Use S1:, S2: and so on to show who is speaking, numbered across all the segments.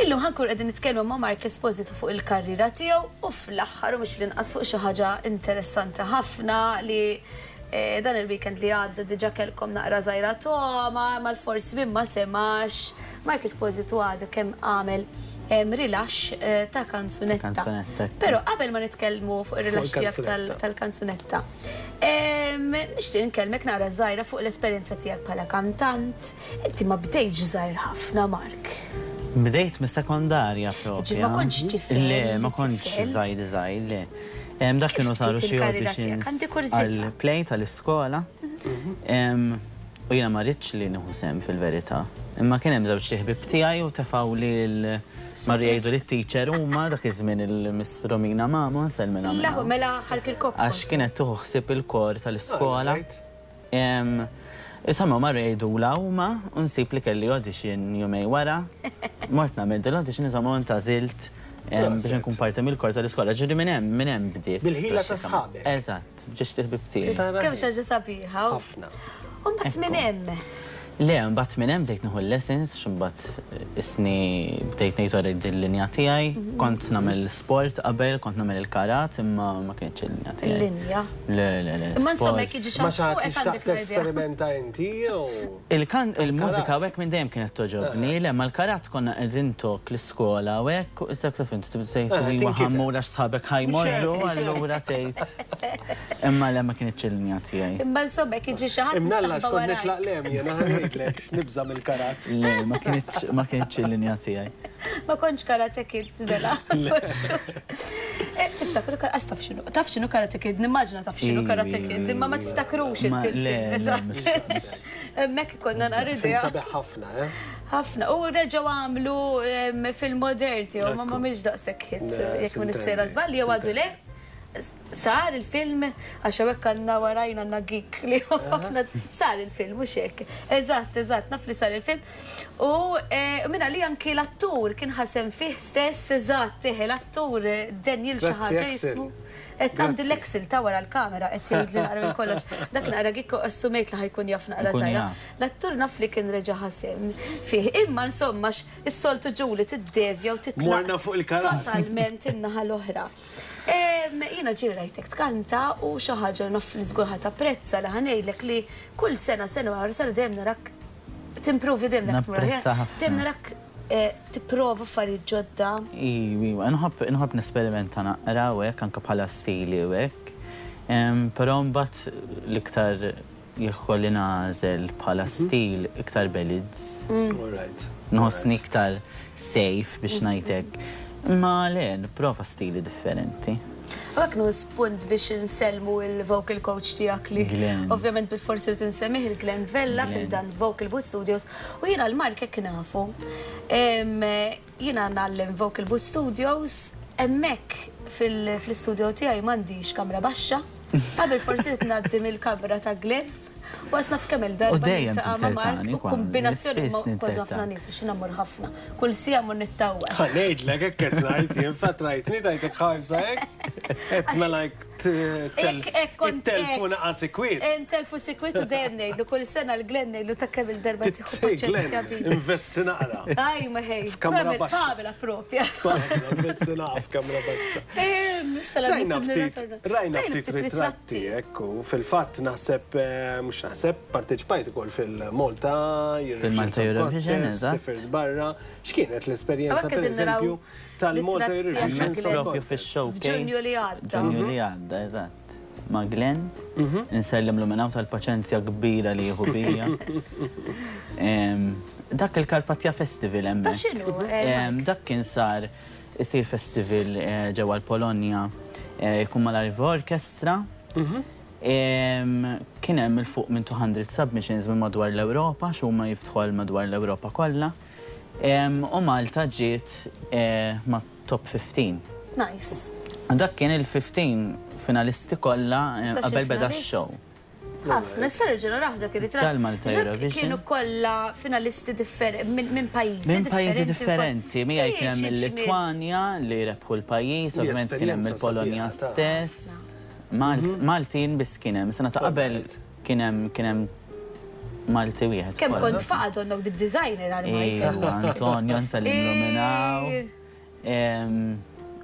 S1: Illum ħankur qegħdin nitkellmu ma' Mark Esposito fuq il-karriera tiegħu u fl-aħħar u mhux l-inqas fuq xi ħaġa interessanti ħafna li dan il-weekend li għadda diġà kellkom naqra żgħira toma mal-forsi minn ma semax. Mark Esposito għadu kemm għamel rilax ta' kanzunetta. Però qabel ma nitkellmu fuq ir-rilax tiegħek tal-kanzunetta, nixtieq nkellmek naqra żgħira fuq l-esperjenza tiegħek bħala kantant. Inti ma bdejtx żgħir ħafna, Mark.
S2: Bdejt mis-sekondarja propja.
S1: Ma kontx tifel.
S2: Le, ma kontx żgħir, le. Dak kienu saru xi auditions għall-play tal-iskola. U jiena ma rridx li nieħu sem fil-verità. Imma kien hemm żewġ ħbieb tiegħi u tefgħu li marri jgħidu lit-teacher huma dak iż-żmien il-Miss Romina Mamo nsellmilha.
S1: Lahu mela ħark il-kop.
S2: Għax kienet tuħu ħsieb il-kor tal-iskola. Insomma, marru jgħidula huma u nsib li kelli audition jumej wara. Mort nagħmel l-audition insomma ntażilt biex nkun parti mill-kor tal-iskola. Ġieli minn hemm bdiet.
S3: Bil-ħila ta' sħabek.
S2: Eżatt, ġiex ħbieb tiegħi.
S1: Kemm xi ħaġa sabiħa.
S3: Ħafna.
S1: U mbagħad minn hemm.
S2: Le, mbagħad minn hemm bdejt nieħu lessons, x'imbagħad isni bdejt ngħid wara il-linja tiegħi, kont nagħmel sport qabel, kont nagħmel il-karat, imma ma kienx il-linja tiegħi.
S1: Il-linja.
S2: Le.
S1: Imma insomma jekk jiġi xi
S3: Ma
S1: ħadd fuq
S3: xaħat
S1: hekk għandek
S3: taqt esperimenta inti jew?
S2: Il-mużika hekk minn dejjem kienet toġobni, le ma l-karat konna qegħdin tok l-iskola u hekk u issa kif inti tgħid li ma ħammur għax sħabek ħajmorru allura tgħid. Imma le ma kienx il-linja tiegħi.
S1: Imma insomma jekk jiġi xi ħadd
S3: Imnalla
S1: nistaħba
S3: xkun nitlaq
S1: warajk.
S3: lem jena ħanejtlek nibża mill-karat.
S2: Le, ma kienx il-linja tiegħi.
S1: Ma kontx Karate Kid mela. Tiftakru taf x'inhu Karate Kid, nimmaġina taf x'inhu Karate Kid, imma ma tiftakrux inti l-film. Eżatt. Hemmhekk konna nhar idea.
S3: Sabiħ ħafna,
S1: Ħafna. U reġgħu għamlu fil-modern tiegħu ma mhix daqshekk hit jekk ma nissejra żball jew għadu le. Sar il-film għax hekk għandna warajna għandna geek li ħafna sar il-film mhux hekk. Eżatt, naf li sar il-film. U minna li anki l-attur kien ħasem fih stess eżatt l-attur Daniel xi ħaġa jismu. Għandi l-Excel ta' wara l-kamera qed jgħid li naqra minn kollox. Dak naqra gikku assumejt li ħajkun jaf naqra żgħira. L-attur naf li kien reġa' ħasem fih. Imma insomma is-soltu ġuli tiddevja u titla'
S3: Morna fuq il-karat.
S1: totalment in-naħa l-oħra. Jiena ġirrajtek tkanta u xi ħaġa naf li żgur ħatapprezza li ħanejlek li kull sena wara sar dejjem narak timpruvi dejjem dak tmur dejjem narak tipprova affarijiet ġodda.
S2: Iwa, inħobb nesperimenta naqra u hekk anke bħala stili u hekk. Però mbagħad l-iktar jieħolli nażel bħala stil iktar ballads. Nħossni iktar safe biex ngħidlek. Ma le, nipprova stili differenti.
S1: Għak nu spunt biex nselmu il-vocal coach tijak li ovvjament bil-forsi li tinsemmih il-Glenn Vella fil-dan Vocal Boot Studios u jina l-mark jek nafu. Jina nallem Vocal Boot Studios emmek fil-studio tijaj mandiġ kamra baxxa qabel forsi li t-naddim il-kamra ta' Glenn u għasna f'kemm il-darba ta' ma' Mark u kombinazzjoni ma' kważi ħafna nies għax namur ħafna. Kull sija mur nittawwa.
S3: Ħanejdlek hekk qed ngħid jien fatt rajtni tajtek ħarsa hekk. Qed melek telfu naqas sikwit.
S1: Telfu sikwit u dejjem ngħidlu kull sena l-Glenn ngħidlu ta' kemm il-darba tieħu paċenzja bi.
S3: Investi naqra.
S1: Aj ma ħej.
S3: F'kamra baxxa.
S1: Kamra propja.
S3: Investi naqra f'kamra baxxa. Rajna ftit ritratti ekku fil-fatt naħseb mhux naħseb parteċipajt ukoll fil-Malta
S2: Fil-Malta Eurovision,
S3: Sifers barra. X'kienet l-esperjenza pereżempju tal-Malta Eurovision
S2: propju fix-showcase.
S1: Ġunju li għadda.
S2: Ġunju li għadda, eżatt. Ma' Glenn, insellimlu minn hawn tal-paċenzja kbira li jieħu bija. Dak il-Karpatja Festival hemmhekk.
S1: Ta' x'inhu?
S2: Dak kien sar isir festival ġewwa l-Polonja jkun mal-Arvo Orchestra. Kien hemm il-fuq minn 200 submissions minn madwar l-Ewropa, x'huma jiftħu madwar l-Ewropa kollha. U Malta ġiet ma' top 15.
S1: Nice.
S2: Dak kien il-15 finalisti kollha qabel beda x-show.
S1: Ħafna, s-sarġena raħda kien
S2: Tal-Malta Eurovision.
S1: Kienu kollha finalisti minn pajjiżi
S2: Minn pajjiżi differenti. Mija kien hemm il-Litwanja li rebħu l-pajjiż, ovvjament kien hemm il-Polonja stess. Maltin biss kien hemm. Sena ta' qabel kien hemm Malti wieħed.
S1: Kemm kont faqad għandok bid-designer għal-Malti.
S2: Antonio, nsal-illuminaw.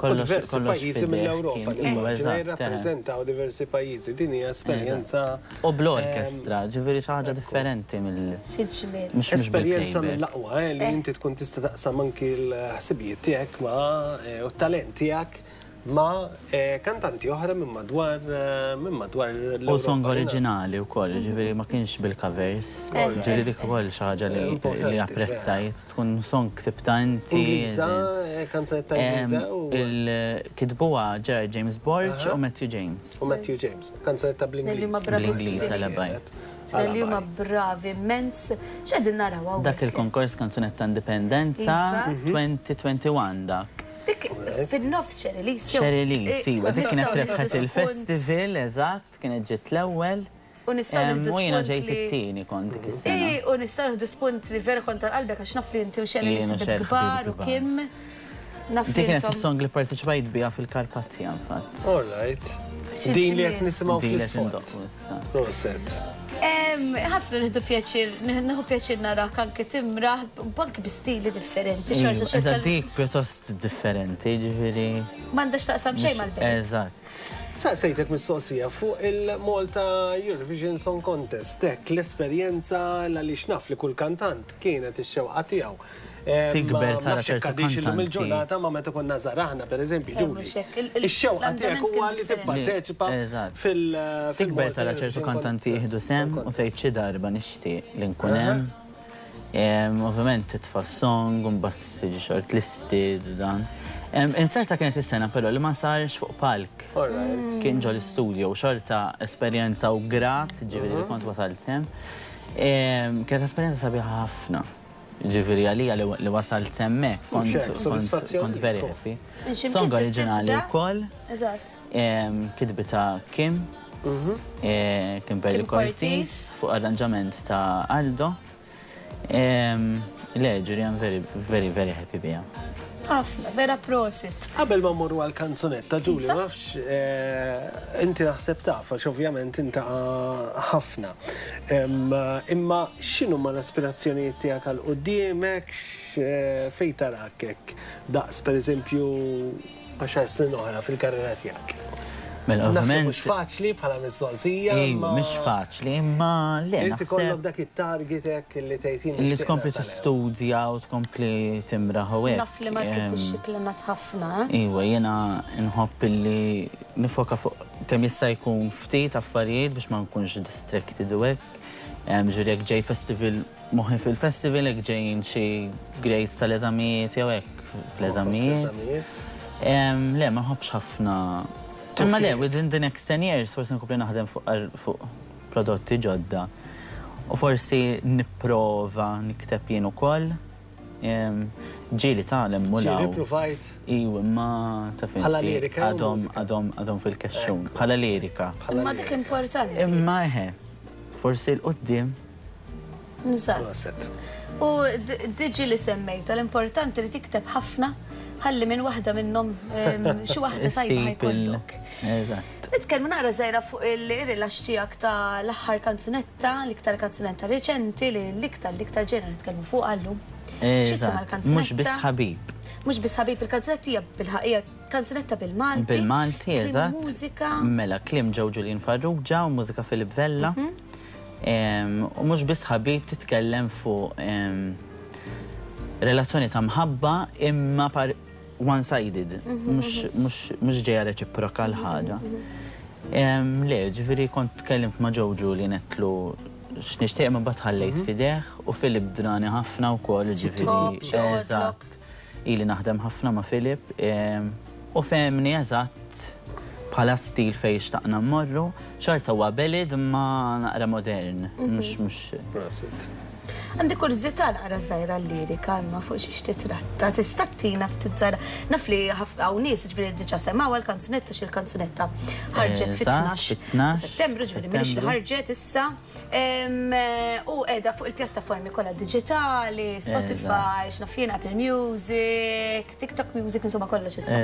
S3: Diversi pajjiżi mill-Ewropa li jirrappreżentaw diversi pajjiżi. Din hija esperjenza.
S2: U bl-orkestra, ġifieri xi ħaġa differenti mill.
S3: Esperjenza mill-aqwa li inti tkun tista' taqsam anki l-ħsibijiet tiegħek u t-talent tiegħek ma' kantanti oħra minn madwar l-Ewropa.
S2: U song oriġinali wkoll, ġifieri ma kienx bil-covers. Ġifieri dik ukoll xi ħaġa li apprezzajt, tkun song ksibtanti.
S3: Ingliża, kanzunetta Ingliża.
S2: Il-kitbuha Gerard James Borch u Matthew James.
S3: U Matthew James, kanzunetta bl-Ingliż.
S2: Bl-Ingliż għal-bajt.
S1: Li huma bravi immens. X'qegħdin naraw hawn?
S2: Dak il-konkors kanzunetta Indipendenza 2021 dak.
S1: Dik fin-nofs Sherry Lee.
S2: Sherry Lee, siwa, dik kienet rebħet il-festival, eżatt, kienet ġiet l-ewwel.
S1: U nistgħu nieħdu
S2: U jiena ġejt it-tieni kont dik is-sena.
S1: U nistgħu nieħdu spunt li vera kont tal-qalbek għax naf li inti u Sherry Lee sibet kbar u Kim.
S2: Dik kienet is-song li parteċipajt biha fil-Karpatja, infatt.
S3: All right. Din li qed nisimgħu fl-isfond. Proset.
S1: ħafna nieħdu pjaċir narak anke timraħ banki bi stili differenti.
S2: Eżda dik pjuttost differenti, ġifieri.
S1: M'għandax taqsam xejn mal-belt.
S2: Eżatt.
S3: Saqsejtek mistoqsija fuq il-Malta Eurovision Song Contest, l-esperjenza għaliex naf li kull kantant kienet ix-xewqa tiegħu.
S2: Tikber tara ċertu kantanti.
S3: Il-ġurnata ma meta konna żaraħna pereżempju ġuri. Ix-xewqa tiegħek huwa li tipparteċipa fil-
S2: Tikber tara ċertu kantanti jieħdu sem u tgħid xi darba nixtieq li nkun hemm. Ovvjament titfa' song u mbagħad tiġi shortlisted u dan. Inserta kienet is-sena però li ma sarx fuq palk. Kien ġol l-istudio u xorta esperjenza u grat, ġifieri li kont wasalt sem. Kienet esperjenza sabiħa ħafna. Ġifieri għalija li wasalt semmek, kont very happy. Song oriġinali wkoll.
S1: Eżatt.
S2: Kitbita Kim, Kimberly Curtis, fuq arranġament ta' Aldo. Le, ġuri I'm very happy bija.
S1: Ħafna, vera prosit.
S3: Qabel ma mmorru għal-kanzunetta, Ġuli, ma nafx, inti naħseb taf, għax ovvjament inta ħafna. Imma x'inhu ma l-aspirazzjonijiet tiegħek għal qudiemek, fejn tarak hekk daqs pereżempju għaxar snin oħra fil-karriera tiegħek?
S2: Mela ovvjament.
S3: Mhux faċli bħala mistoqsija.
S2: Mhux faċli, imma le.
S3: Irid ikollok dak it-target hekk li tgħidin.
S2: Li tkompli tistudja u tkompli timraħ u hekk.
S1: Naf li market ix-xiklenat ħafna.
S2: Iwa, jiena nħobb li nifoka fuq kemm jista' jkun ftit affarijiet biex ma nkunx distracted u hekk. Ġuri jekk ġej festival moħħi fil-festival, jekk ġejjin xi grades tal-eżamijiet jew hekk fl-eżamijiet. Le, ma nħobbx ħafna. Imma le, within the next 10 years, forsi nkompli naħdem fuq prodotti ġodda. U forsi nipprova nikteb jien ukoll. Ġieli tagħlem mulaw.
S3: Ġieli provajt.
S2: Iwa, ma taf inti.
S3: Bħala lirika.
S2: Għadhom fil-kexxun. Bħala lirika.
S1: Imma dik importanti.
S2: Imma forsi l-qoddim.
S1: Niżatt. U diġi li semmejta, l-importanti li tikteb ħafna ħalli minn waħda minnhom xi waħda tajba ħajkollok.
S2: Eżatt.
S1: Nitkellmu nara żgħira fuq il-rilax tiegħek ta' l-aħħar kanzunetta, l-iktar kanzunetta reċenti li l-iktar ġejna nitkellmu fuq għallum. X'isima l-kanzunetta?
S2: Mhux biss ħabib.
S1: Mhux biss ħabib il-kanzunetta hija kanzunetta bil-Malti.
S2: Bil-Malti, eżatt.
S1: Mużika.
S2: Mela kliem ġew Ġulien Farrugia u mużika Filip Vella. U mhux biss ħabib titkellem fuq relazzjoni ta' mħabba imma one-sided, mux ġeja reċiproka l-ħaġa. Le, ġifiri kont tkellimt ma' Joe Julian netlu x'nixtieq ma batħallejt fideħ u Filip drani ħafna wkoll ġifiri. Eżatt. Ili naħdem ħafna ma' Filip u femni eżatt bħala stil fejn xtaqna mmorru, xorta huwa belid ma naqra modern, mhux.
S1: Għandi kurzita naqra żgħira l-lirika imma fuq xiex titratta, tista' tina ftit żgħira. Naf li hawn nies ġifieri diġà semgħu l-kanzunetta xi l-kanzunetta ħarġet fit-12 ta' Settembru, ġifieri mhix li ħarġet issa. U qiegħda fuq il-pjattaformi kollha diġitali, Spotify, x'naf jien Apple Music, TikTok Music, insomma kollox issa.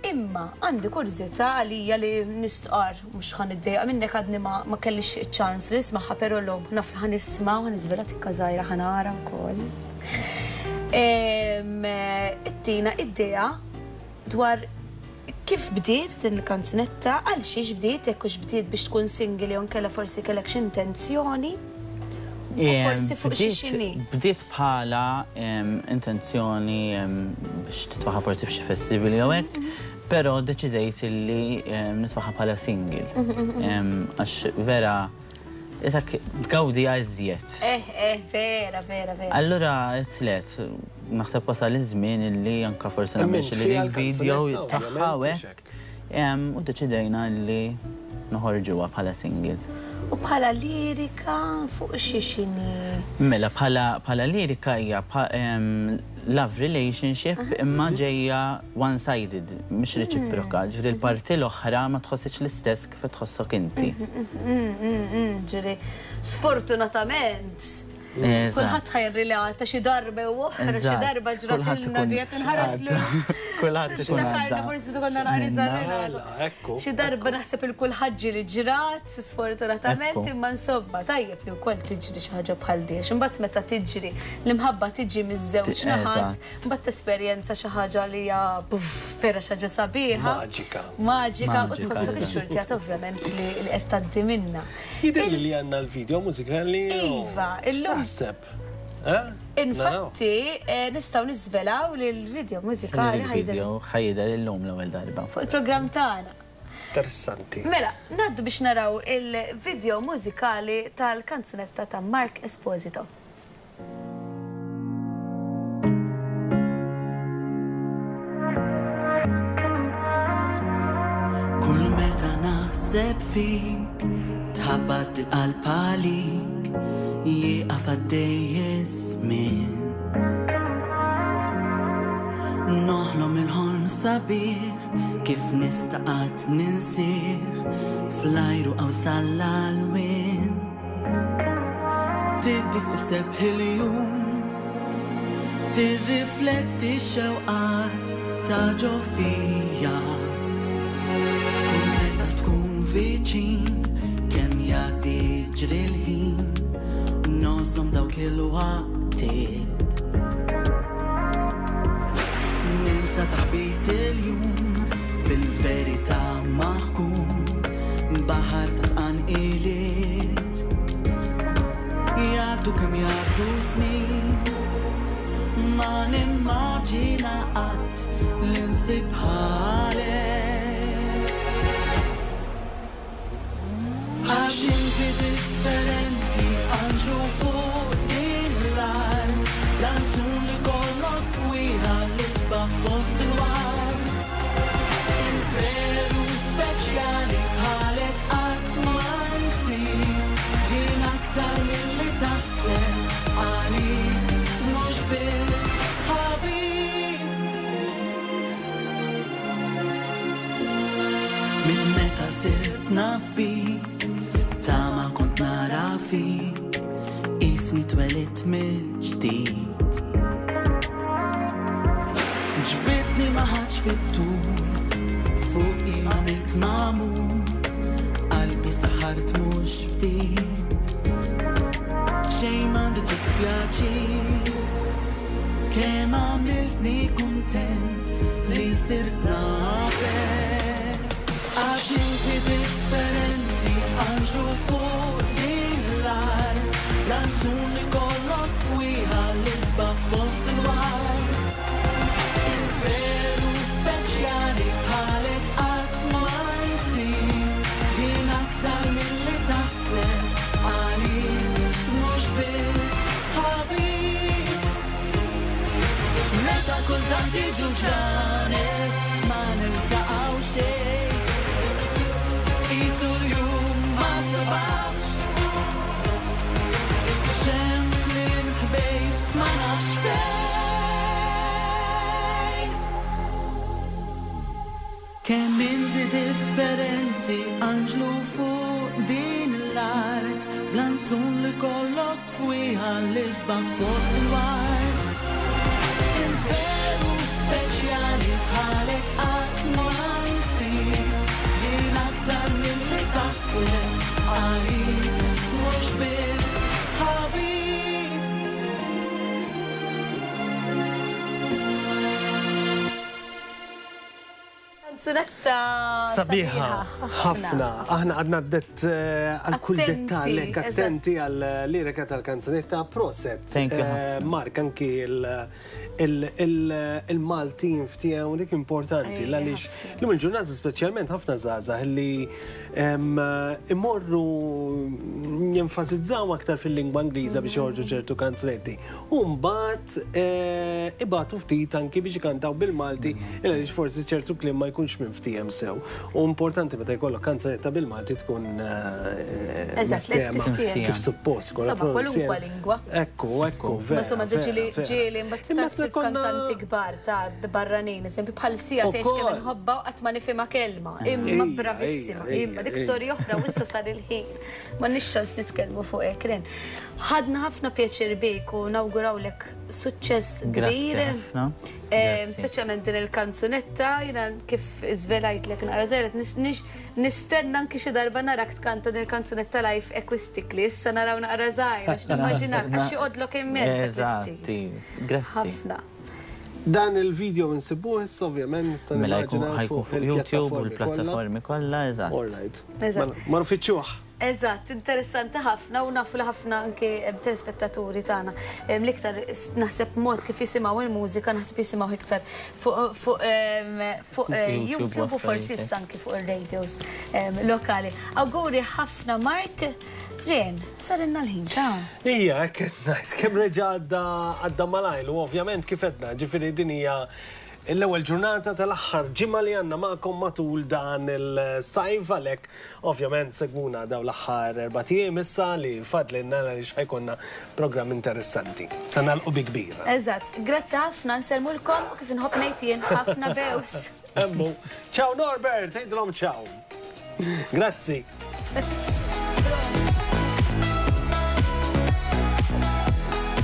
S1: Imma għandi kurzita għalija li nistqar mhux ħan iddejqa minnek għadni ma kellix ċans li nismaħħa però l-lum naf li ħanisma' u ħaniżvela tikka żgħira ħanara wkoll. Ittina idea dwar kif bdiet din il-kanzunetta, għal xiex bdiet, jekk hux bdiet biex tkun single jew nkella forsi kellek xi intenzjoni. Forsi fuq xi xini.
S2: Bdiet bħala intenzjoni biex titfaħħa forsi f'xi festival jew hekk, però deċidejt illi nitfaħħa bħala single. Għax vera Isak tgawdi għazziet.
S1: Vera.
S2: Allura, tlet, naħseb wasal iż-żmien illi anka forsi nagħmel li l-video taħħawek. U deċidejna li noħorġuha bħala single.
S1: U bħala lirika fuq xi xini?
S2: Mela bħala lirika hija love relationship imma ġejja one-sided, mhux reċiproka. Ġifieri l-parti l-oħra ma tħossitx l-istess kif tħossok inti.
S1: Ġifieri sfortunatament kulħadd ħajrilata xi darba u oħra xi darba ġratilna diet inħares lu.
S2: Kulħadd ikun
S1: Iftakarna forsi konna naqri żarrilata. Xi darba naħseb il-kulħadd ġieli ġrat sfortunatament imma insomma tajjeb li wkoll tiġri xi ħaġa bħal di. Imbagħad meta tiġri l-imħabba tiġi miż-żewġ naħat, imbagħad tesperjenza xi ħaġa li hija vera xi ħaġa sabiħa. Maġika u tħossok ix-xurtijat ovvjament li qed tgħaddi minnha.
S3: Jidher li għandna l-video mużikali.
S1: Iva, illum infatti nistgħu niżvelaw li l-video mużikali
S2: ħajder illum l-ewwel darba.
S1: Fuq il-programm tagħna.
S3: Interessanti.
S1: Mela, ngħaddu biex naraw il-video mużikali tal-kanzunetta ta' Mark Esposito.
S4: Kull meta naħseb fik tħabbat il-qalb għalik jieqaf għaddej żmien. Noħlom il-ħolm sabiħ kif nista' qatt ninsih fl-ajru aw sal-għalwien. Tiddi fuq sebħ il-jum, tirrifletti x-xewqat ta' ġofija. Kull meta tkun viċin kemm jgħaddi ġri l-ħin nożom dawk il-waqtiet. Ninsa taħbit il-jum fil-verità maħkum baħar ta' tqanqiliet. Jgħaddu kemm jgħaddu snin ma nimmaġina qatt li nsib ħalek. Għax inti differenti għanġu fuq din l-art, dansun li kollok fwiha l-isba fost il-wart. Il-veru speċjali bħalek qatt ma nsib, jien aktar milli taħseb għalik mhux biss ħabib. Minn meta sirt naf bik ta' ma kont nara fik, ismi twelit mill-ġdid. Ġbitni ma ħadx fit-tul, fuqi għamilt magħmul, qalbi saħart mhux ftit. Xejn m'għandi tispjaċir, kemm għamiltni kuntent li sirt nafek. Għax inti differenti għanġu fuq din l-art, dansun li kollok fwiha l-isba fost il-wart. Il-veru speċjali bħalek qatt ma nsib, jien aktar milli taħseb għalik mhux biss ħabib. Meta kultant jiġu ġranet ma niltaqgħu xejn, qisu l-jum ma sabaħx. Kemm inti differenti anġlu fuq din l-art blanzun li kollok fwiha l-isbaħ fost il-wart Il-veru speċjali bħalek qatt ma jsir jien aktar milli taħseb għalik mhux biss ħabib
S1: Kanzunetta
S3: Sabiħa, ħafna. Aħna għadna d-det għal-kull dettalek, attenti għal-lirika tal-kanzunetta. Proset.
S2: Thank you.
S3: Mark, anki il-Maltin ftijaw, dik importanti, l-għalix l-lum il-ġurnata specialment ħafna zaza li imorru jenfasizzaw aktar fil-lingwa Ingliża biex joħorġu ċertu kanzunetti. Umbat ibatu ftit anki biex ikantaw bil-Malti, l-għalix forsi ċertu klim ma jkunx minn ftijem sew. U importanti meta jkollok kanzunetta bil-Malti tkun kif suppost.
S1: Saba, kwalunkwa lingwa.
S3: Ekku,
S1: Ma insomma, ġili mbatt kantanti kbar ta' barranin, eżempju bħal sija teħx kemm inħobba u qatt ma nifhimha kelma. Imma bravissima, imma dik storja oħra u issa sar il-ħin. Ma nixxans nitkellmu fuq hekk. Ħadna ħafna pjaċir bik u nawgurawlek suċċess kbir. Speċjalment din il-kanzunetta, jiena kif iżvelajtlek nara żgħira nistenna anki xi darba narak tkanta din il-kanzunetta live acoustically. Issa naraw naqra żgħira x'nimmaġinak għax joqgħodlok immenz dak l-istil. Ħafna.
S3: Dan il-video nsibuh issa ovvjament nista' nimmaġina
S2: fuq YouTube u l-plattaformi kollha, eżatt.
S3: All right. Ma nfittxuh.
S1: Eżatt, interessanti ħafna u nafu li ħafna anke telespettaturi tagħna. L-iktar naħseb mod kif jisimgħu il-mużika naħseb jisimgħu iktar fuq YouTube u forsi issa anke fuq ir-radios lokali. Awguri ħafna Mark. Ren, sarinna l-ħin ta'
S3: Ija, ekket najs, kem reġa għadda malajlu, ovvjament kifetna, ġifiri din hija l-ewwel ġurnata tal-aħħar ġimgħa li għandna magħkom matul dan il-sajf għalhekk ovvjament segwuna daw l-aħħar 4 tiem issa li fadlinna li ħajkonna programm interessanti. Sa nagħlqu bi kbira.
S1: Eżatt, grazzi ħafna nselmulkom u kif inħobb ngħid jien ħafna bews.
S3: Emmu, ciao Norbert, tgħidlhom ciao. Grazzi.